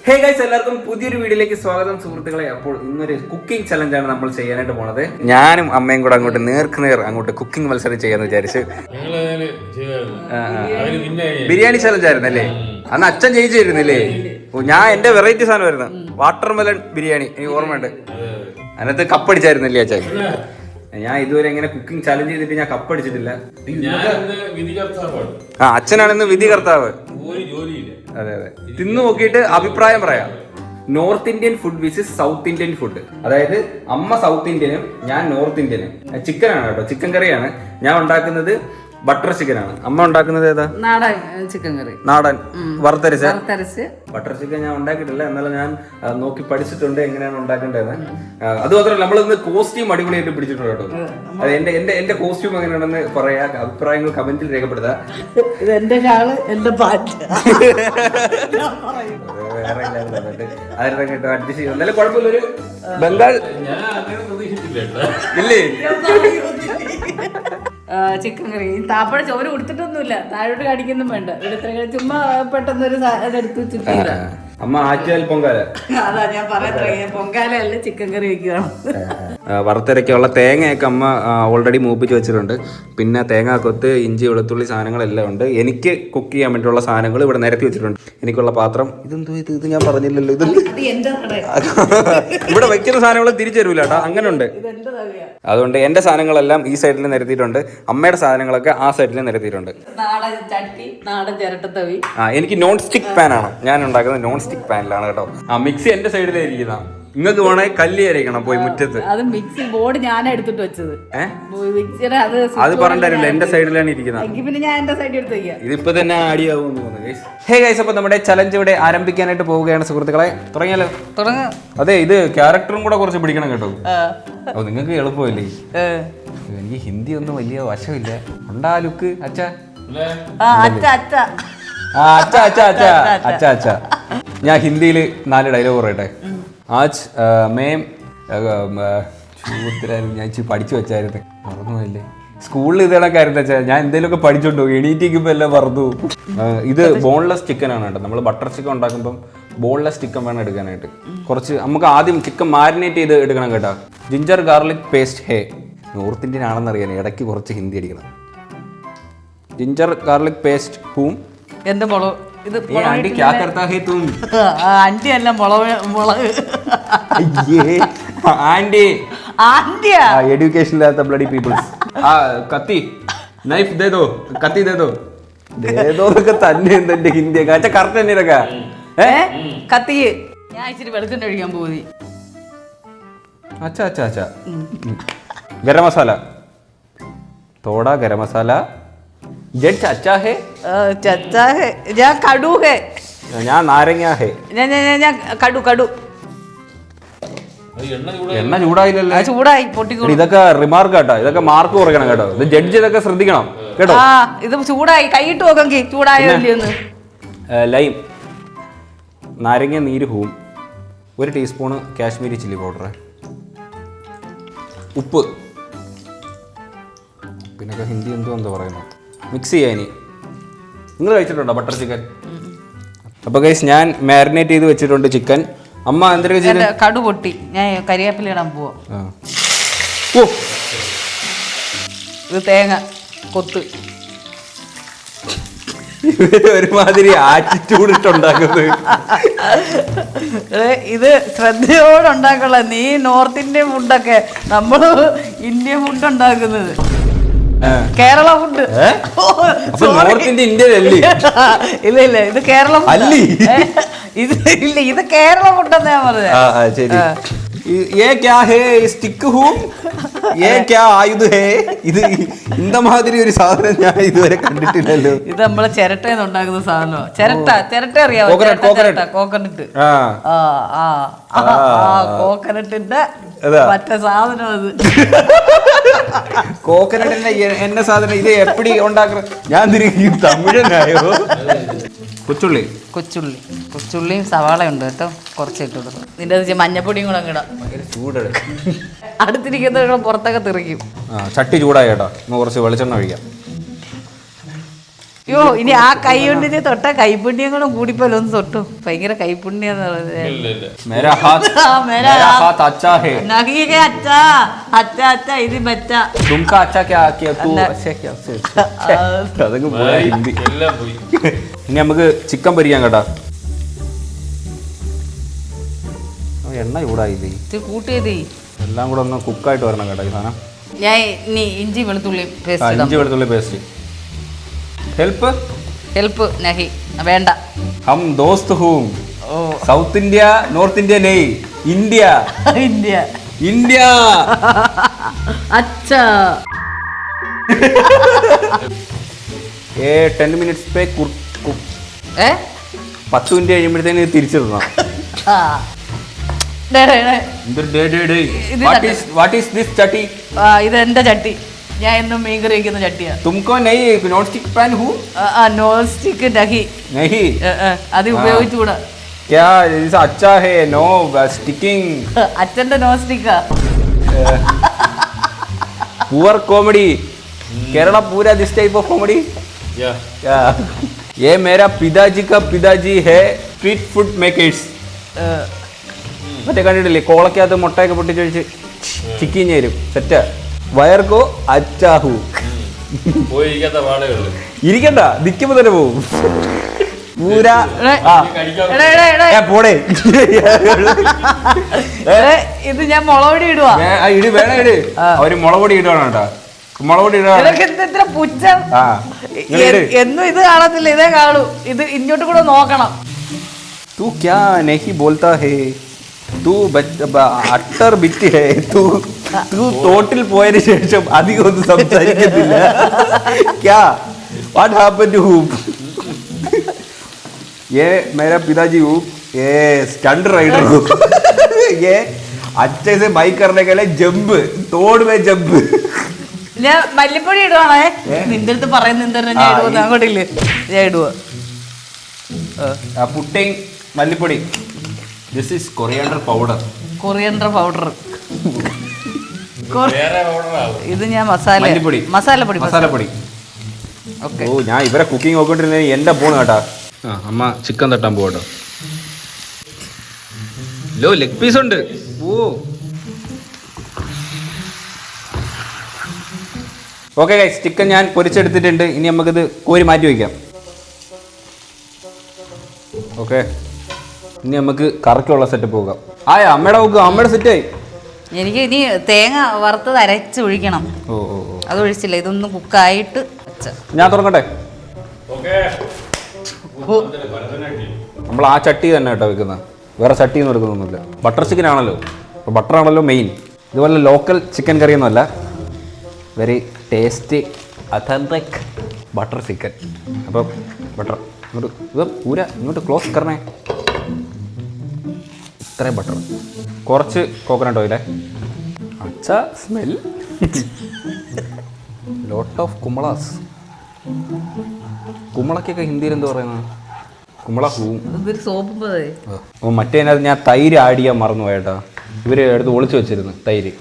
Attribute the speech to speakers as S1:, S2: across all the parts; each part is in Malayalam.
S1: ഹേ ഗൈസ്, എല്ലാവർക്കും പുതിയൊരു വീഡിയോയിലേക്ക് സ്വാഗതം സുഹൃത്തുക്കളെ. അപ്പോൾ ഇന്നൊരു കുക്കിംഗ് ചലഞ്ചാണ് നമ്മൾ ചെയ്യാനായിട്ട് പോണത്. ഞാനും അമ്മയും കൂടെ അങ്ങോട്ട് നേർക്കുനേർ അങ്ങോട്ട് കുക്കിംഗ് മത്സരം ചെയ്യാന്ന് വിചാരിച്ചു. ബിരിയാണി ചലഞ്ച് ആയിരുന്നല്ലേ അന്ന്? അച്ഛൻ ജയിച്ചിരുന്നില്ലേ? ഞാൻ എന്റെ വെറൈറ്റി സാധനമായിരുന്നു വാട്ടർമെലൺ ബിരിയാണി, എനിക്ക് ഓർമ്മയുണ്ട്. അതിനകത്ത് കപ്പടിച്ചായിരുന്നില്ലേ അച്ഛൻ? ഞാൻ ഇതുവരെ ഇങ്ങനെ കുക്കിംഗ് ചലഞ്ച് ചെയ്തിട്ട് ഞാൻ കപ്പടിച്ചിട്ടില്ല. അച്ഛനാണെന്ന് വിധി കർത്താവ്. അതെ അതെ, തിന്നു നോക്കിയിട്ട് അഭിപ്രായം പറയാം. North Indian food വിസിസ് south Indian food. അതായത് അമ്മ സൗത്ത് ഇന്ത്യനും ഞാൻ നോർത്ത് ഇന്ത്യനും. ചിക്കനാണ് കേട്ടോ, ചിക്കൻ കറിയാണ്. ഞാൻ ഉണ്ടാക്കുന്നത് ബട്ടർ ചിക്കൻ ആണ്. അമ്മ ഉണ്ടാക്കുന്നത് ഏതാ?
S2: നാടൻ ചിക്കൻ കറി.
S1: നാടൻ വറുത്തരച്ച്. ബട്ടർ ചിക്കൻ ഞാൻ ഉണ്ടാക്കിയിട്ടില്ല, എന്നാലും ഞാൻ നോക്കി പഠിച്ചിട്ടുണ്ട് എങ്ങനെയാണ് ഉണ്ടാക്കേണ്ടതെന്ന്. അത് മാത്രമല്ല, നമ്മളിന്ന് കോസ്റ്റ്യൂം അടിപൊളിയായിട്ട് പിടിച്ചിട്ടുണ്ട് കേട്ടോ. അത് എന്റെ കോസ്റ്റ്യൂം എങ്ങനെയാണെന്ന് പറയാ, അഭിപ്രായങ്ങൾ കമന്റിൽ രേഖപ്പെടുത്താം.
S2: ഇത് എന്റെ ഷാള്, എന്റെ പാറ്റ്.
S1: വേറെ ആരുടെ കേട്ടോ അഡ്ജസ്റ്റ് ചെയ്യും. എന്നാലും കുഴപ്പമില്ല. ഒരു ബംഗാൾ ഇല്ലേ
S2: ചിക്കൻ കറി. താപ്പഴ ചോറ് കൊടുത്തിട്ടൊന്നുമില്ല, താഴോട്ട് കാണിക്കൊന്നും വേണ്ട. ഇവിടെ ഇത്ര ചുമ്മാ പെട്ടെന്നൊരു ഇതെടുത്ത് വെച്ചിട്ട്
S1: അമ്മ ആറ്റുകാൽ പൊങ്കാല.
S2: അതാ ഞാൻ പറയാൻ, പൊങ്കാലല്ല ചിക്കൻ കറി വെക്കുകയാണ്.
S1: വറുത്തരയ്ക്കുള്ള തേങ്ങയൊക്കെ അമ്മ ഓൾറെഡി മൂപ്പിച്ച് വെച്ചിട്ടുണ്ട്. പിന്നെ തേങ്ങാക്കൊത്ത്, ഇഞ്ചി, വെളുത്തുള്ളി സാധനങ്ങളെല്ലാം ഉണ്ട്. എനിക്ക് കുക്ക് ചെയ്യാൻ വേണ്ടിയുള്ള സാധനങ്ങൾ ഇവിടെ നിരത്തി വെച്ചിട്ടുണ്ട്. എനിക്കുള്ള പാത്രം ഇതെന്തോ ഇത് ഞാൻ പറഞ്ഞില്ലല്ലോ. ഇത് ഇവിടെ വെക്കുന്ന സാധനങ്ങൾ തിരിച്ചു തരൂല കേട്ടോ, അങ്ങനെ ഉണ്ട്. അതുകൊണ്ട് എന്റെ സാധനങ്ങളെല്ലാം ഈ സൈഡിൽ നിരത്തിയിട്ടുണ്ട്, അമ്മയുടെ സാധനങ്ങളൊക്കെ ആ സൈഡിൽ നിരത്തിയിട്ടുണ്ട്.
S2: നാടൻ ചട്ടി, നാടൻ ചിരട്ടത്തവി.
S1: എനിക്ക് നോൺ സ്റ്റിക് പാനാണ് ഞാൻ ഉണ്ടാക്കുന്നത്, നോൺ സ്റ്റിക് പാനിലാണ് കേട്ടോ. മിക്സി എന്റെ സൈഡിലായിരിക്കുന്ന. നിങ്ങൾക്ക് വേണേ കല്ല് അരയ്ക്കണം പോയി മുറ്റത്ത്.
S2: അത് മിക്സി ബോർഡ് ഞാൻ എടുത്തിട്ട് വെച്ചത്. മിക്സിയുടെ
S1: അത് പറഞ്ഞില്ല, എന്റെ സൈഡിലാണ് ഇരിക്കുന്നത്.
S2: പിന്നെ ഞാൻ എന്റെ സൈഡിൽ എടുത്ത് വെക്കാം.
S1: ഇതിപ്പോ തന്നെ ആടിയാവുമെന്ന് തോന്നുന്നു. ഹേ ഗൈസ്, അപ്പൊ നമ്മുടെ ചലഞ്ച് ഇവിടെ ആരംഭിക്കാനായിട്ട് പോവുകയാണ് സുഹൃത്തുക്കളെ. തുടങ്ങിയാലോ? തുടങ്ങാം. അതെ, ഇത് ക്യാരക്ടറും കൂടെ കുറച്ച് പിടിക്കണം കേട്ടോ. അപ്പൊ നിങ്ങൾക്ക് എളുപ്പമല്ലേ? എനിക്ക് ഹിന്ദി ഒന്നും വലിയ വശമില്ല. ഉണ്ടാ ലുക്ക് അച്ഛാ. ഞാൻ ഹിന്ദിയിൽ 4 ഡയലോഗ് പറയട്ടെ. ആജ് മേം ഞാൻ പഠിച്ചു വെച്ചായിരുന്നു, മറന്നുപോയല്ലേ. സ്കൂളിൽ ഇതേണക്കായിരുന്നു വെച്ചാൽ ഞാൻ എന്തെങ്കിലുമൊക്കെ പഠിച്ചോണ്ടു, എണീറ്റിരിക്കുമ്പോൾ എല്ലാം മറന്നു. ഇത് ബോൺലെസ് ചിക്കൻ ആണ് കേട്ടോ. നമ്മൾ ബട്ടർ ചിക്കൻ ഉണ്ടാക്കുമ്പം ബോൺലെസ് ചിക്കൻ വേണം എടുക്കാനായിട്ട്. കുറച്ച് നമുക്ക് ആദ്യം ചിക്കൻ മാരിനേറ്റ് ചെയ്ത് എടുക്കണം കേട്ടോ. ജിഞ്ചർ ഗാർലിക് പേസ്റ്റ് ഹേ. നോർത്ത് ഇന്ത്യൻ ആണെന്ന് അറിയാൻ ഇടയ്ക്ക് കുറച്ച് ഹിന്ദി അടിക്കണം. ജിഞ്ചർ ഗാർലിക് പേസ്റ്റ് ഹൂം
S2: എന്റെ മുളക്. ഇത്
S1: ആന്റി ക്യാ കർത്താ ഹേ തും?
S2: ആന്റി അല്ല, മുളക്.
S1: ആന്റി
S2: ആന്റിയാ?
S1: എഡ്യൂക്കേഷൻ ഇല്ലാത്ത ബ്ലഡി പീപ്പിൾസ്. കത്തി നൈഫ് ദേ ദോ, കത്തി ദേ ദോ. ദേദോന്നൊക്കെ തന്നെ എന്തെന്റെ ഹിന്ദി കറക്റ്റ് തന്നെ ഇതൊക്കെ.
S2: കത്തി ഞാൻ ഇച്ചിരി വെളുത്തുണ്ട് ഒഴിക്കാൻ പോയി.
S1: അച്ഛാ അച്ഛാ അച്ഛാ. ഗരം മസാല തോടാ, ഗരം മസാല. ജഡ്ജ് അച്ഛാ ഹേ,
S2: ചച്ചാ ഹേ. ഞാൻ കടു ഹേ.
S1: ഞാൻ നാരങ്ങ ഹേ.
S2: ഞാൻ കടു.
S1: എണ്ണ ചൂടായില്ലല്ലോ.
S2: ചൂടായി, പൊട്ടിക്കോളും.
S1: ഇതൊക്കെ റിമാർക്ക് കേട്ടോ, ഇതൊക്കെ മാർക്ക് കുറയ്ക്കണം കേട്ടോ. ഇത് ജഡ്ജ് ഇതൊക്കെ ശ്രദ്ധിക്കണം കേട്ടോ.
S2: ഇത് ചൂടായി, കൈയിട്ട് നോക്കി ചൂടായോ ഇല്ലയോന്ന്.
S1: ലൈം, നാരങ്ങ നീര് ഹൂം, 1 ടീസ്പൂണ് കാശ്മീരി ചില്ലി പൗഡർ, ഉപ്പ്. പിന്നൊക്കെ ഹിന്ദി എന്താ പറയുന്നത്. മിക്സ് ചെയ്യാൻ. ഇനി നിങ്ങൾ കഴിച്ചിട്ടുണ്ടോ ബട്ടർ ചിക്കൻ? അപ്പോൾ ഗൈസ്, ഞാൻ മാരിനേറ്റ് ചെയ്ത് വെച്ചിട്ടുണ്ട് ചിക്കൻ. അമ്മ എന്തൊക്കെ ചെയ്ത്?
S2: കടു പൊട്ടി, ഞാൻ കരിവേപ്പില ഇടാൻ പോവാ. ഇത് തേങ്ങ കൊത്ത്.
S1: ഒരുമാതിരി ആറ്റിറ്റ്യൂഡ് ഇട്ടുണ്ടാക്കുന്നത്.
S2: ഇത് ശ്രദ്ധയോടെ ഉണ്ടാക്കുള്ള. നീ നോർത്ത് ഇന്ത്യൻ ഫുഡൊക്കെ, നമ്മള് ഇന്ത്യൻ ഫുഡ് ഉണ്ടാക്കുന്നത്. കേരള ഫുഡ്.
S1: നോർത്ത് ഇന്ത്യ ഇന്ത്യയിലല്ലേ?
S2: ഇല്ല, ഇത് കേരള ഫുഡ്. ഇത് കേരള ഫുഡെന്ന് ഞാൻ പറഞ്ഞത്.
S1: ശരി. ये क्या है स्टिक हूँ, ये क्या ആയുധ ഹേ? ഇത് ഇന്തമാതിരി ഒരു സാധനം ഞാൻ ഇതുവരെ കണ്ടിട്ടില്ലല്ലോ.
S2: ഇത് നമ്മളെ ചിരട്ടയെന്ന് ഉണ്ടാക്കുന്ന സാധനമാണ്. ചിരട്ട അറിയാമോ? കോക്കനട്ട്. കോക്കനട്ടിന്റെ മറ്റേ സാധനം അത്.
S1: കോക്കനട്ടിന്റെ എന്ന സാധനം ഇത് എപ്പടി ഉണ്ടാക്കുന്നത്? ഞാൻ തിരികെ തമിഴനായോ?
S2: കൊച്ചുള്ളിയും സവാള ഉണ്ട് കേട്ടോ, കുറച്ചിട്ട് കൊടുക്കും. നിന്റെ മഞ്ഞപ്പൊടിയും കൂടെ ഇടാം.
S1: ചൂടാണ്.
S2: അടുത്തിരിക്കുന്ന പുറത്തൊക്കെ തെറിക്കും.
S1: ചട്ടി ചൂടായി കേട്ടോ. കുറച്ച് വെളിച്ചെണ്ണ ഒഴിക്കാം.
S2: അയ്യോ ഇനി ആ കൈ കൊണ്ട് തൊട്ട കൈപുണ്യം കൂടെ കൂടിപ്പോലും ഒന്ന് തൊട്ടു. ഭയങ്കര കൈപുണ്യം എന്ന് പറയുന്നത്.
S1: मेरा हाथ अच्छा है.
S2: नहीं है अच्छा अच्छा अच्छा ഇത് ബച്ച.
S1: तुमका अच्छा क्या किया तू अच्छा क्या അതങ്ങ് പോയ ഹിന്ദി. ഇനി നമുക്ക് ചിക്കൻ പൊരിക്കാൻ കേട്ടാ. എണ്ണ ചൂടായില്ലേ
S2: കൂട്ടിയതേ
S1: എല്ലാം കൂടെ ഒന്ന് കുക്കായിട്ട് വരണം കേട്ടോ ഈ സാധനം.
S2: ഞാൻ ഇനി ഇഞ്ചി വെളുത്തുള്ളി
S1: ഇഞ്ചി വെളുത്തുള്ളി പേസ്റ്റ്. ഹെൽപ്പ്
S2: ഹെൽപ്പ് നഹി വേണ്ട.
S1: ഹം ദോസ്ത് ഹൂം. സൗത്ത് ഇന്ത്യ നോർത്ത് ഇന്ത്യ നെയ് ഇന്ത്യ
S2: ഇന്ത്യ
S1: ഇന്ത്യ.
S2: अच्छा
S1: 10 മിനിറ്റ്സ് പേ 10 മിനിറ്റ് കഴിയുമ്പോഴത്തേന് തിരിച്ചിടണം.
S2: ഇത് എന്റെ ചട്ടി. ഞാൻ എന്നും മീൻ കറി വയ്ക്കുന്ന ചട്ടിയാ.
S1: തുമക്കോ നെയ് non stick pan who?
S2: Non stick നഹി
S1: നഹി
S2: അത് ഉപയോഗിച്ചുകൂടാ.
S1: क्या ऐसा अच्छा है नो स्टिकिंग.
S2: അച്ഛന്റെ നോൺ സ്റ്റിക്കാ.
S1: पुअर कॉमेडी केरला पूरा दिस टाइप ऑफ कॉमेडी. ये मेरा पिताजी का पिताजी है स्ट्रीट फूड मेकर्स. മറ്റേ കണ്ടിട്ടില്ലേ കോളക്കകത്ത് മുട്ടയൊക്കെ പൊട്ടിച്ചൊഴിച്ച് ചിക്കൻ ചേരും സെറ്റാ. വയർക്കോ അച്ചാഹു. ഇരിക്കണ്ട നിക്കുമ്പോ തന്നെ പോവും. പൂരാ പോടേ.
S2: ഇത് ഞാൻ മുളകൊടി ഇടുവാ.
S1: ഇടി വേണ ഇട്. അവര് മുളകൊടി ഇടുവാണ് കേട്ടാ. മുളകൊടി
S2: ഇത്ര പുച്ഛം. എന്നും ഇത് കാണത്തില്ല ഇതേ കാണൂ. ഇത് ഇങ്ങോട്ട് കൂടെ നോക്കണം.
S1: तू क्या नहीं बोलता है तू അട്ടർ ബിറ്റ് ഹേ. तू തോട്ടിൽ പോയതിനു ശേഷം അധികം ഒന്നും സംസാരിക്കുന്നില്ല. क्या what happened to him? ये मेरा पिताजी हूँ ये स्टंट राइडर हूँ. ये अच्छे से बाइक करने के लिए जंप तोड़ में जंप.
S2: ഞാൻ മല്ലിപ്പൊടി ഇടുവാണേ. നിന്റെ അടുത്ത് പറയുന്ന ഞാൻ ഇടുവോ അങ്ങോട്ടില്ലേ ഞാൻ ഇടുവോ.
S1: പുട്ടിങ് മല്ലിപ്പൊടി. This is coriander powder.
S2: Coriander powder. ഇത് ഞാൻ
S1: മല്ലിപ്പൊടി മസാലപ്പൊടി. ഓ ഞാൻ ഇവരെ കുക്കിംഗ് നോക്കിക്കൊണ്ടിരുന്നത് എന്റെ പോണ് കേട്ടാ. അമ്മ ചിക്കൻ തട്ടാൻ പോകട്ടോ. ലോ ലെഗ് പീസ് ഉണ്ട്. ഓ ഓക്കെ ഗൈസ് ചിക്കൻ ഞാൻ പൊരിച്ചെടുത്തിട്ടുണ്ട്. ഇനി നമുക്കിത് കോരി മാറ്റി വയ്ക്കാം. ഓക്കെ ഇനി നമുക്ക് കറക്കുള്ള സെറ്റപ്പ് പോകാം. ആയാ അമ്മയുടെ നോക്കുക. അമ്മയുടെ സെറ്റായി.
S2: എനിക്ക് ഇനി തേങ്ങ വറുത്തത് അരച്ച് ഒഴിക്കണം.
S1: ഓ ഓ
S2: അത് ഒഴിച്ചില്ല. ഇതൊന്ന് കുക്കായിട്ട്
S1: ഞാൻ തുറക്കട്ടെ. നമ്മൾ ആ ചട്ടി തന്നെ കേട്ടോ വെക്കുന്നത്. വേറെ ചട്ടിയൊന്നും എടുക്കുന്നൊന്നുമില്ല. ബട്ടർ ചിക്കൻ ആണല്ലോ. അപ്പോൾ ബട്ടർ ആണല്ലോ മെയിൻ. ഇതുപോലെ ലോക്കൽ ചിക്കൻ കറിയൊന്നുമല്ല. Very tasty authentic butter chicken. Appam butter ഇങ്ങോട്ട് ഇത് പൂര ഇങ്ങോട്ട് ക്ലോസ് കറണേ. ഇത്രയും ബട്ടർ, കുറച്ച് കോക്കനട്ട് ഓയിലേ. അച്ഛാ സ്മെൽ. Lot of കുമ്പളാസ്. കുമ്പളക്കൊക്കെ ഹിന്ദിയിൽ എന്താ പറയുന്നത്? കുമ്പള പൂവും. മറ്റേ ഞാൻ തൈര് ആഡ് ചെയ്യാൻ മറന്നുപോയേട്ടാ. ഇവര് എടുത്ത് ഒളിച്ചു വെച്ചിരുന്നു തൈര്.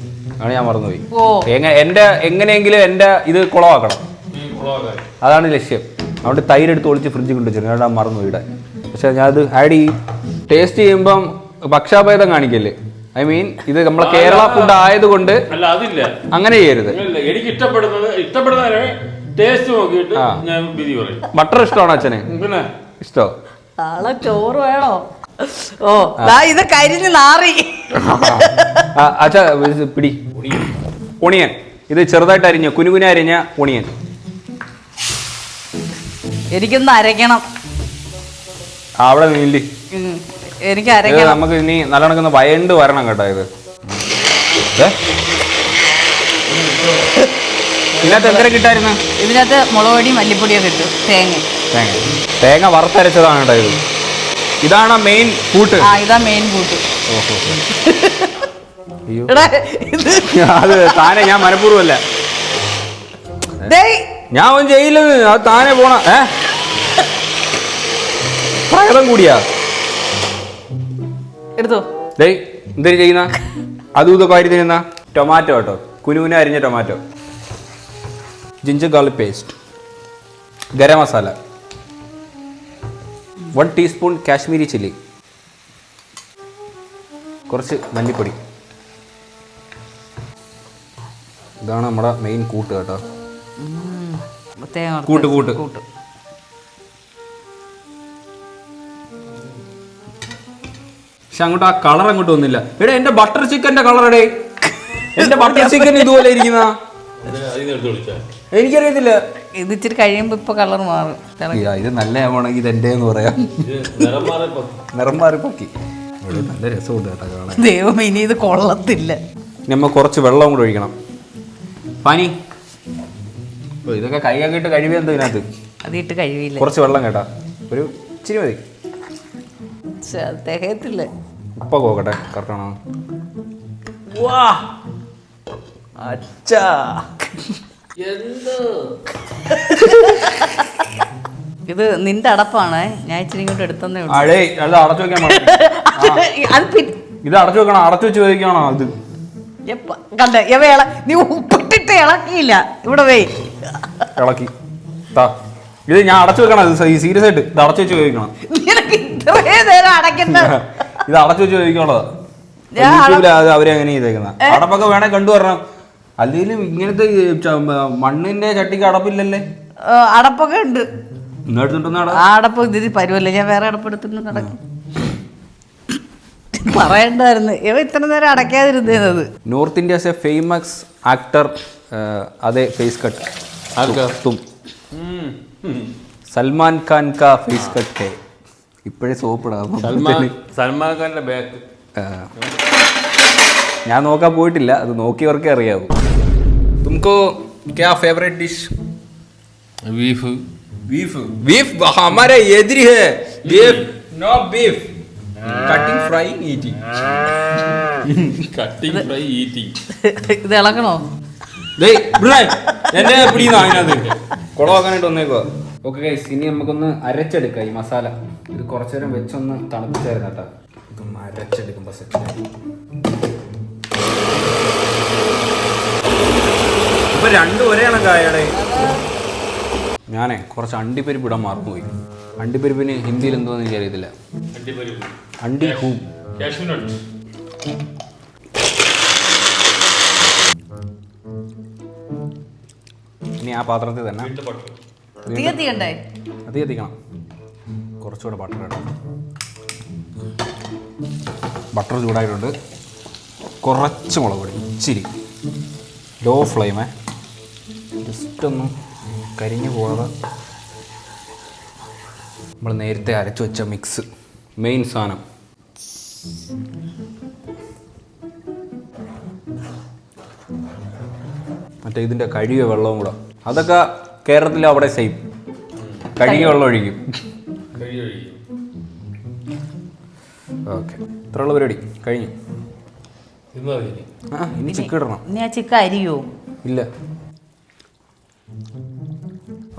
S1: ആണ് ഞാൻ മറന്നുപോയി. എങ്ങനെയെങ്കിലും എൻ്റെ ഇത് കുളമാക്കണം, അതാണ് ലക്ഷ്യം. അതുകൊണ്ട് തൈര് എടുത്ത് ഒളിച്ച് ഫ്രിഡ്ജ് കൊണ്ടുവച്ചിരുന്നു. ഞാൻ മറന്നുപോയി ഇടാൻ. പക്ഷെ ഞാൻ അത് ആഡ് ചെയ്യും. ടേസ്റ്റ് ചെയ്യുമ്പം പക്ഷാഭേദം കാണിക്കല്ലേ. ഐ മീൻ ഇത് നമ്മളെ കേരള ഫുഡ് ആയതുകൊണ്ട് അങ്ങനെ ചെയ്യരുത്.
S3: എനിക്ക് ഇഷ്ടപ്പെടുന്ന ടേസ്റ്റ് നോക്കിയിട്ട് ഞാൻ വിധി പറയും.
S1: ബട്ടർ ഇഷ്ടമാണോ അച്ഛനെ?
S3: പിന്നെ
S1: ഇഷ്ടോ?
S2: നാളെ ചോറ് വേണോ? ഓ ഇത് കരിഞ്ഞ് നാറി.
S1: അച്ഛാ പിടി. ഒണിയൻ ഇത് ചെറുതായിട്ട് അരിഞ്ഞ കുനുകുന അരിഞ്ഞ ഒണിയൻ.
S2: എനിക്കൊന്ന് അരയ്ക്കണം.
S1: അവിടെ നീണ്ടി
S2: എനിക്ക് അരയ്ക്കണം.
S1: നമുക്ക് ഇനി നല്ലണക്കുന്ന വയണ്ട് വരണം കേട്ടോ. ഇത് ഇതിനകത്ത് എന്തര കിട്ടായിരുന്നു?
S2: ഇതിനകത്ത് മുളകുപൊടി മല്ലിപ്പൊടിയൊക്കെ ഇട്ടു.
S1: തേങ്ങ വറുത്തരച്ചതാണ് കേട്ടോ ഇത്. ഇതാണ് മെയിൻ കൂട്ട്.
S2: ഇതാ മെയിൻ കൂട്ട്.
S1: അയ്യോ അത് താനെ ഞാൻ മനഃപൂർവ്വമല്ല. ഞാൻ ഒന്നും ചെയ്യില്ലെന്ന്. അത് താനെ പോണ പ്രകടം കൂടിയാ.
S2: എടുത്തോ.
S1: എന്തൊരു ചെയ്യുന്ന അതും ഇതൊക്കെ അരി തിന്നുന്ന ടൊമാറ്റോ കേട്ടോ. കുനുകുന അരിഞ്ഞ tomato. Ginger garlic paste. Garam masala, 1 teaspoon Kashmiri chilli, കുറച്ച് മല്ലിപ്പൊടി. ഇതാണ് നമ്മുടെ മെയിൻ കൂട്ട് കേട്ടോ. കൂട്ട് കൂട്ട്
S2: കൂട്ട്.
S1: പക്ഷെ അങ്ങോട്ട് ആ കളർ അങ്ങോട്ട് വന്നില്ല. എടാ എന്റെ ബട്ടർ ചിക്കന്റെ കളർ എടേ, എന്റെ ബട്ടർ ചിക്കൻ ഇതുപോലെ ഇരിക്കുന്ന എനിക്കറിയത്തില്ല.
S2: ഇത് ഇച്ചിരി കഴിയുമ്പോ ഇപ്പൊ കളർ മാറും.
S1: ഇത് നല്ല ആവണമെങ്കിൽ ഇത് എന്റെ എന്ന് പറയാം. നിറം മാറി പൊക്കി. നല്ല രസമുണ്ട് കേട്ടോ കാണാൻ.
S2: ദൈവം ഇനി ഇത് കൊള്ളത്തില്ല.
S1: നമ്മ കുറച്ച് വെള്ളം കൂടെ ഒഴിക്കണം. പനി ഇതൊക്കെ കൈയൊക്കെ ഇട്ട് കഴിവേ എന്തോ ഇതിനകത്ത്
S2: അതിട്ട് കഴിവില്ല.
S1: കുറച്ച് വെള്ളം കേട്ടാ, ഒരു ഇച്ചിരി മതി.
S2: തികയത്തില്ല.
S1: ഉപ്പ നോക്കട്ടെ കറക്റ്റാണോ.
S2: വാ അച്ഛാ, ഇത് നിന്റെ അടപ്പാണ്. ഞാൻ ഇച്ചിരി ഇങ്ങോട്ട് എടുത്തന്നേ ഉള്ളൂ.
S1: അടേ അത് അടച്ചു വെക്കാൻ ഇത് അടച്ചു വെക്കണം. അടച്ചു വെച്ച് ചോദിക്കണോ ഇത്
S2: കണ്ട നീ ഉപ്പിട്ടിട്ട് ഇളക്കിയില്ല. ഇവിടെ വേ
S1: ഇളക്കി താ. ഇത് ഞാൻ അടച്ചു വെക്കണം. ഇത് സീരിയസ് ആയിട്ട് ഇത് അടച്ചു വെച്ച് ചോദിക്കണം. ഇത് അടച്ചു വെച്ച് ചോദിക്കണതാ. യൂട്യൂബിൽ അവരെ അങ്ങനെ ചെയ്തേക്കുന്ന അടപ്പൊക്കെ വേണേ കണ്ടുവരണം. അല്ലെങ്കിലും ഇങ്ങനത്തെ മണ്ണിന്റെ ചട്ടിക്ക് അടപ്പില്ലല്ലേ?
S2: അടപ്പൊക്കെ ഉണ്ട്.
S1: അടപ്പ്
S2: ഇതിന് പരുവല്ലേ. ഞാൻ വേറെ അടപ്പ് എടുത്തിട്ട് നടക്കും. പറയണ്ടായിരുന്നു ഇവ ഇത്ര നേരം അടയ്ക്കാതിരുന്നത്.
S1: North India's a famous actor അതെ ഫേസ് കട്ട് തും സൽമാൻ ഖാൻ കാ ഫേസ് കട്ട് ഹേ. ഇപ്പോഴേ സോപ്പിടാം.
S3: സൽമാൻ ഖാന്റെ ബാക്ക്
S1: ഞാൻ നോക്കാൻ പോയിട്ടില്ല, അത് നോക്കിയവർക്കേ അറിയാവൂ. തുമക്കോ ക്യാ favourite dish?
S3: Beef.
S1: Beef beef ഹമാരെ എതിരി ഹേ. Beef no beef. Cutting fry eating.
S3: Cutting fry eating.
S2: ഇത് ഇളക്കണോ?
S1: എന്റെ പിടിയുന്നോ അതിനകത്ത് കുളമാക്കാനായിട്ട് വന്നേക്കോ. ഓക്കെ ഗൈസ്, ഇനി നമുക്കൊന്ന് അരച്ചെടുക്കാം ഈ മസാല. ഇത് കുറച്ചു നേരം വെച്ചൊന്ന് തണുപ്പിച്ചായിരുന്നു കേട്ടോ. ഇതൊന്ന് അരച്ചെടുക്കുമ്പോൾ സെറ്റായി. ഇപ്പൊ രണ്ടും ഒരേ കണക്കായടെ. ഞാനേ കുറച്ച് അണ്ടിപ്പരിപ്പ് ഇടാൻ മറന്നുപോയി. അണ്ടിപ്പരിപ്പിന് ഹിന്ദിയിൽ എന്തോന്ന് എനിക്ക് അറിയത്തില്ല. അണ്ടി ഹൂ. ഇനി ആ പാത്രത്തിൽ തന്നെ അത് കത്തിക്കണം. കുറച്ചുകൂടെ ബട്ടർ ഇടാം. ബട്ടർ ചൂടായിട്ടുണ്ട്. കുറച്ച് മുളക് പൊടി ഇച്ചിരി ലോ ഫ്ലെയിമേ, ജസ്റ്റ് ഒന്ന് കരിഞ്ഞു പോകാതെ നമ്മൾ നേരത്തെ അരച്ചു വെച്ച മിക്സ്, മെയിൻ സാധനം. മറ്റേ ഇതിൻ്റെ കഴുകിയ വെള്ളവും കൂടെ, അതൊക്കെ കേരളത്തിൽ അവിടെ സെയിം. കഴുകിയ വെള്ളം ഒഴിക്കും. ഓക്കെ, ഇത്രയുള്ള പരിപാടി കഴിഞ്ഞു. ആ ഇനി ചിക്കൻ ഇടണം.
S2: ചിക്കൻ അരിയോ?
S1: ഇല്ല.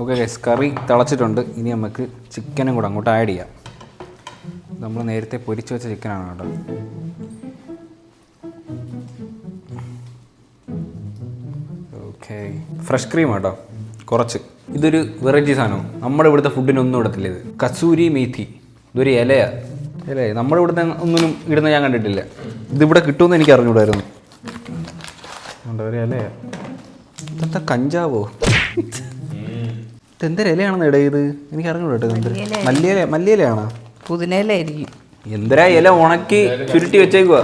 S1: ഓക്കെ ഗൈസ്, കറി തിളച്ചിട്ടുണ്ട്. ഇനി നമുക്ക് ചിക്കനും കൂടെ അങ്ങോട്ട് ആഡ് ചെയ്യാം. നമ്മൾ നേരത്തെ പൊരിച്ച് വെച്ച ചിക്കനാണ് കേട്ടോ. ഓക്കെ, ഫ്രഷ് ക്രീം കേട്ടോ കുറച്ച്. ഇതൊരു വെറൈറ്റി സാധനമാണ്. നമ്മുടെ ഇവിടുത്തെ ഫുഡിനൊന്നും ഇടത്തില്ല ഇത്. കസൂരി മേഥി, ഇതൊരു ഇലയാണ്. ഇലേ നമ്മുടെ ഇവിടുത്തെ ഒന്നിനും ഇടുന്ന ഞാൻ കണ്ടിട്ടില്ല. ഇതിവിടെ കിട്ടുമെന്ന് എനിക്ക് അറിഞ്ഞൂടായിരുന്നു. ഒരു ഇലയാ. ഇതെന്താ കഞ്ചാവോ? ഇതെന്തൊരു ഇലയാണെന്ന് ഇട ഇത് എനിക്ക് അറിഞ്ഞൂടാ. മല്ലിയില, മല്ലിയിലയാണോ?
S2: പുതിനയിലായിരിക്കും.
S1: എന്തിനാ ഇല ഉണക്കി ചുരുട്ടി വെച്ചേക്കുക.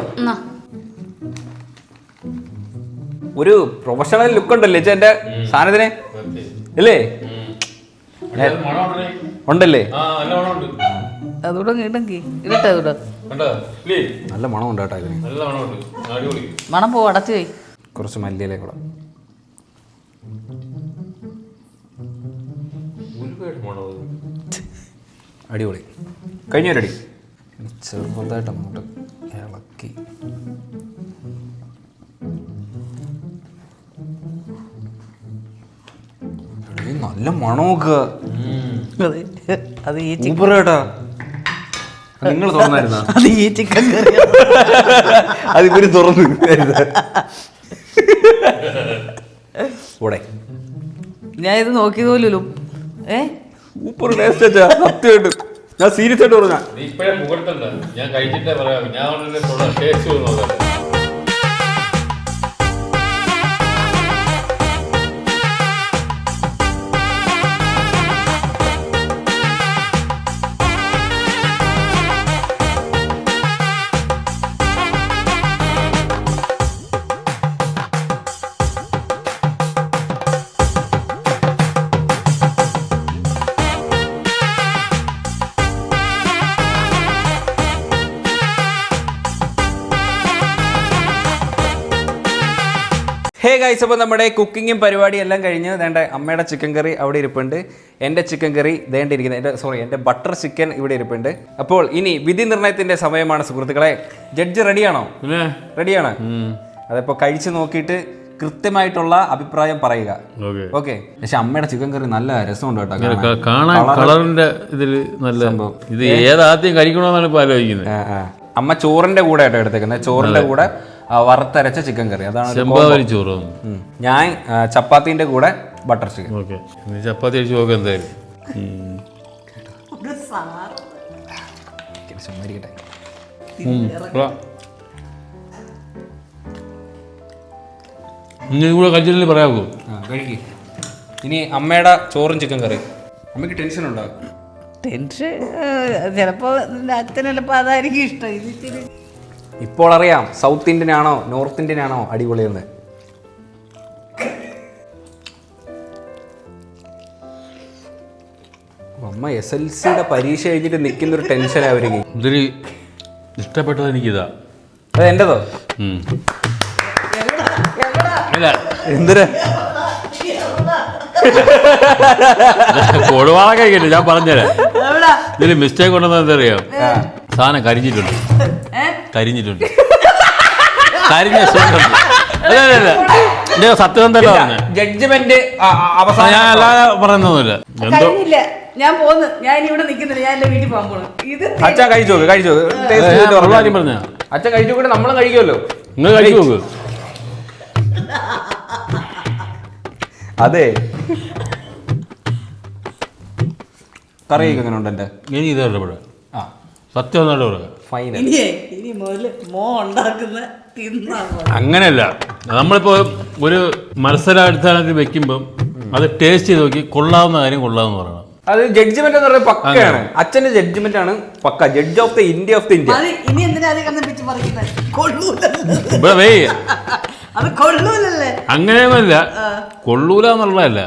S1: ഒരു പ്രൊഫഷണൽ ലുക്ക് ഉണ്ടല്ലേ എന്റെ സാധനത്തിന് അല്ലേ? ഉണ്ടല്ലേ?
S2: അതുകൂടെ ഇടങ്കി ഇടട്ടെ. അതുകൂടെ
S1: നല്ല മണം ഉണ്ട് കേട്ടോ ഇതിന്.
S2: മണം പോ, അടച്ചു പോയി.
S1: കുറച്ച് മല്ലിയില കൂടെ. അടിപൊളി. കഴിഞ്ഞൊരടി ചെറുതായിട്ട് അങ്ങോട്ട് ഇളക്കി. നല്ല മണമൊക്കെ.
S2: അത് ഈ
S1: കേട്ടാ. നിങ്ങൾ തുറന്നായിരുന്ന
S2: അത് ഈ ചിക്കൻ കറി.
S1: അതിവര് തുറന്നു
S2: ഞാൻ ഇത് നോക്കിയത് പോലും.
S1: സൂപ്പർ ടേസ്റ്റ് അച്ഛാ, സത്യമായിട്ട് ഞാൻ സീരിയസ് ആയിട്ട് പറഞ്ഞ.
S3: നീ ഇപ്പഴേ പുകഴ്ത്തണ്ട, ഞാൻ കഴിച്ചിട്ടേ പറയാം. ഞാൻ ടേസ്റ്റ് നോക്കാം.
S1: ഹേ ഗൈസ്, അപ്പോൾ നമ്മുടെ കുക്കിങ്ങും പരിപാടിയും എല്ലാം കഴിഞ്ഞ് വേണ്ട അമ്മയുടെ ചിക്കൻ കറി അവിടെ ഇരിപ്പുണ്ട്, എൻ്റെ ചിക്കൻ കറി ദേണ്ടിരിക്കുന്നത്, എൻ്റെ ബട്ടർ ചിക്കൻ ഇവിടെ ഇരിപ്പുണ്ട്. അപ്പോൾ ഇനി വിധി നിർണയത്തിൻ്റെ സമയമാണ് സുഹൃത്തുക്കളെ. ജഡ്ജ് റെഡിയാണോ? റെഡിയാണ്. അതിപ്പോൾ കഴിച്ച് നോക്കിയിട്ട് കൃത്യമായിട്ടുള്ള അഭിപ്രായം പറയുക. ഓക്കെ. പക്ഷെ അമ്മയുടെ ചിക്കൻ കറി നല്ല രസമുണ്ട് കേട്ടോ,
S3: കാണാൻ കളറിന്റെ ഇതിൽ നല്ല സംഭവം. ഇത് ഏതാദ്യം കഴിക്കണമെന്നാണ് ഇപ്പോൾ ആലോചിക്കുന്നത്.
S1: അമ്മ ചോറിന്റെ കൂടെ ആയിട്ടോ എടുത്തേക്കുന്നത്, ചോറിന്റെ കൂടെ വറുത്തരച്ച ചിക്കൻ കറി, അതാണ്
S3: ചോറ്.
S1: ഞാൻ ചപ്പാത്തിന്റെ കൂടെ ബട്ടർ ചിക്കൻ.
S3: ഓക്കെ, ചപ്പാത്തി കഴിച്ച് നോക്കാം എന്തായാലും. കൂടെ കഴിച്ചില്ലേ പറയാമോ?
S1: കഴിക്കും. ഇനി അമ്മയുടെ ചോറും ചിക്കൻ കറി. അമ്മയ്ക്ക് ടെൻഷൻ ഉണ്ടാകും.
S2: ടെൻഷൻ ചിലപ്പോൾ അച്ഛൻ ചിലപ്പോൾ അതായിരിക്കും ഇഷ്ടം. ഇത്
S1: ഇപ്പോൾ അറിയാം സൗത്ത് ഇന്ത്യൻ ആണോ നോർത്ത് ഇന്ത്യൻ ആണോ അടിപൊളിയെന്ന്. അമ്മ SLCയുടെ പരീക്ഷ കഴിഞ്ഞിട്ട് നിൽക്കുന്നൊരു ടെൻഷൻ അവർക്ക്.
S3: ഇതില് ഇഷ്ടപ്പെട്ടത് എനിക്കിതാ.
S1: അത് എൻ്റെതോ? എന്തിനാ
S3: കൊടുവാള കഴിക്കട്ടെ, ഞാൻ പറഞ്ഞുതരാം. ഇതില് മിസ്റ്റേക്ക് ഉണ്ടെന്ന് എന്താ അറിയാം, സാധനം കരിഞ്ഞിട്ടുണ്ട്. കരിഞ്ഞിട്ടുണ്ട്, കരിഞ്ഞ സത്യം തന്നെ പറഞ്ഞു.
S1: ജഡ്ജ്മെന്റ്
S3: ഞാൻ അല്ലാതെ പറയുന്നൊന്നുമില്ല. എന്തോ
S2: ഞാൻ പോന്ന്, ഞാൻ ഇവിടെ നിൽക്കുന്നില്ല, ഞാൻ എന്റെ വീട്ടിൽ പോകാൻ പോണു. ഇത്
S1: അച്ഛൻ കഴിച്ചു
S3: പറഞ്ഞ
S1: അച്ഛൻ കഴിച്ചു കൂടെ നമ്മളും കഴിക്കുമല്ലോ.
S3: നിങ്ങൾ കഴിച്ചു നോക്ക്.
S1: അതെ, കറിയൊക്കെ എങ്ങനെ ഉണ്ട്? എൻ്റെ
S3: ഇനി ഇത് ഇടപെടാം. സത്യം ഒന്നും ഇടപെടാം.
S1: ഫൈനൽ.
S2: ഇനി മുതല് ഉണ്ടാക്കുന്ന
S3: അങ്ങനെയല്ല, നമ്മളിപ്പോ ഒരു മത്സരാടിസ്ഥാനത്തിൽ വെക്കുമ്പം അത് ടേസ്റ്റ് ചെയ്ത് നോക്കി കൊള്ളാവുന്ന കാര്യം കൊള്ളാമെന്ന് പറയണം.
S1: അത് ജഡ്ജ്മെന്റ് എന്ന് പറയുന്നത് പക്കയാണ്. അച്ഛന്റെ ജഡ്ജ്മെന്റ് ആണ് പക്ക. Judge of the India of the India.
S2: ഇനി എന്തിനാ അത് കണ്ണിപ്പിച്ച് പറയുന്നത്? അത് കൊള്ളൂലല്ലേ?
S3: അങ്ങനെയൊന്നുമില്ല, കൊള്ളൂല എന്നുള്ളതല്ല.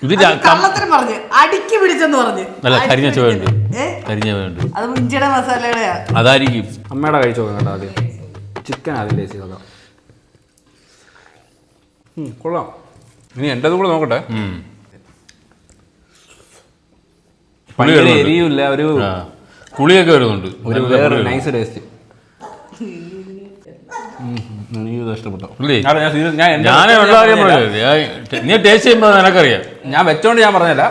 S3: ഇത്
S2: കള്ളത്തരം പറഞ്ഞ് അടിക്ക് പിടിച്ചെന്ന് പറഞ്ഞ്
S3: അല്ല, കരിഞ്ഞ ചുവയുണ്ട്, കരിഞ്ഞ ചുവയുണ്ട്.
S2: അത് ഇഞ്ചിയുടെ മസാലയുടെ
S3: അതായിരിക്കും.
S1: അമ്മയുടെ കഴിച്ചു നോക്കാം കേട്ടോ. ആദ്യം ചിക്കൻ ആദ്യം ടേസ്റ്റ് ചെയ്ത് നോക്കാം. കൊള്ളാം. ഇനി എൻ്റെ കൂടെ നോക്കട്ടെ. എരിയില്ല, ഒരു
S3: പുളിയൊക്കെ വരുന്നുണ്ട്,
S1: ഒരു വേറെ നൈസ് ടേസ്റ്റ്. ഇഷ്ടപ്പെട്ടോ?
S3: നീ ടേസ്റ്റ് ചെയ്യുമ്പോ നിനക്കറിയാം.
S1: ഞാൻ വെച്ചോണ്ട് ഞാൻ പറഞ്ഞല്ല,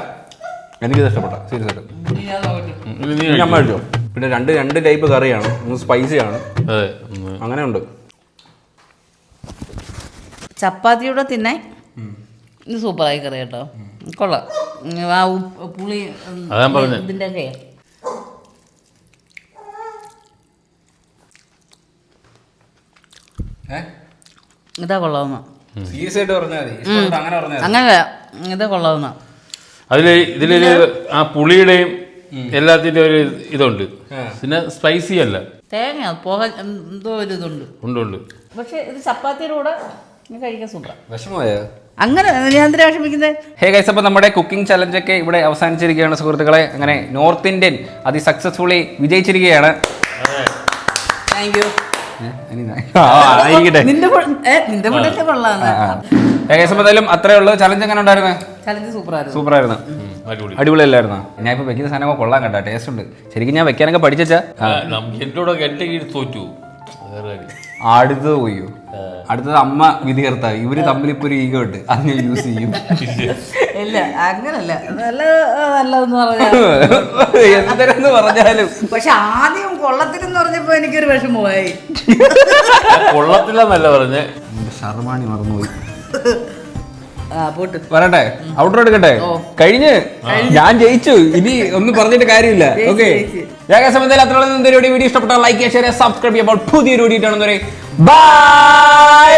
S1: എനിക്കിത് ഇഷ്ടപ്പെട്ട സീരിയസ് ആയിട്ട്. അമ്മ കഴിച്ചോ? പിന്നെ രണ്ട് ടൈപ്പ് കറിയാണ്, സ്പൈസിയാണ്, അങ്ങനെ ഉണ്ട്.
S2: ചപ്പാത്തിയുടെ തിന്നാൻ ഇത് സൂപ്പറായി കറി കേട്ടോ, കൊള്ളാം. ആ പുളി ഇതിൻ്റെ ഒക്കെ ഇതാ കൊള്ളാവുന്ന.
S1: സീരിയസ് ആയിട്ട് പറഞ്ഞാൽ
S2: അങ്ങനെ ഇതാ കൊള്ളാവുന്ന.
S3: ഇതിലൊരു ആ പുളിയുടെയും എല്ലാത്തിന്റെ ഒരു ഇതുണ്ട്, പിന്നെ സ്പൈസി അല്ല,
S2: തേങ്ങ പോകാൻ എന്തോ ഒരു ഇതുണ്ട്.
S3: ഉണ്ട്.
S2: പക്ഷെ ഇത് ചപ്പാത്തിയുടെ കൂടെ കഴിക്കാൻ സൂപ്പർ.
S1: വിഷമമായോ?
S2: അങ്ങനെ ഞാൻ എന്തിനാ വിഷമിക്കുന്നത്?
S1: ഹേ ഗൈസ്, അപ്പോൾ നമ്മുടെ കുക്കിംഗ് ചലഞ്ചൊക്കെ ഇവിടെ അവസാനിച്ചിരിക്കുകയാണ് സുഹൃത്തുക്കളെ. അങ്ങനെ നോർത്ത് ഇന്ത്യൻ സക്സസ്ഫുള്ളി വിജയിച്ചിരിക്കുകയാണ്.
S2: Thank you.
S1: എന്തായാലും അത്രേ ഉള്ളൂ. ചലഞ്ച് എങ്ങനെ ഉണ്ടായിരുന്നു? സൂപ്പറായിരുന്നു, അടിപൊളിയല്ലായിരുന്നു. ഞാൻ ഇപ്പൊ വെക്കുന്ന സാധനം കൊള്ളാൻ കേട്ടോ, ടേസ്റ്റ് ഉണ്ട്. ശരിക്കും ഞാൻ വെക്കാനൊക്കെ പഠിച്ചാ. അടുത്തത് പോയോ? അടുത്തത് അമ്മ വിധി കർത്താവ്. ഇവര് തമ്മിൽ ഇപ്പൊ ഒരു ഈഗോ ഉണ്ട്, അത് ഞാൻ യൂസ് ചെയ്യും.
S2: ഇല്ല അങ്ങനല്ല, നല്ലതെന്ന്
S1: എന്തെന്ന് പറഞ്ഞാലും.
S2: പക്ഷെ ആദ്യം കൊള്ളത്തിലെന്ന് പറഞ്ഞപ്പോ എനിക്കൊരു വിഷമമായി.
S3: കൊള്ളത്തില്ലെന്നല്ല പറഞ്ഞേ,
S1: ശർമാണി മറന്നുപോയി.
S2: പോട്ട്
S1: പറയട്ടെ ഔട്ടർ എടുക്കട്ടെ കഴിഞ്ഞ് ഞാൻ ജയിച്ചു ഇനി ഒന്നും പറഞ്ഞിട്ട് കാര്യമില്ല ഓക്കെ അത്ര വീഡിയോ ഇഷ്ടപ്പെട്ടാൽ ലൈക്ക് ഷെയർ സബ്സ്ക്രൈബ് ചെയ്യുമ്പോൾ പുതിയൊരു വീഡിയോ ബൈ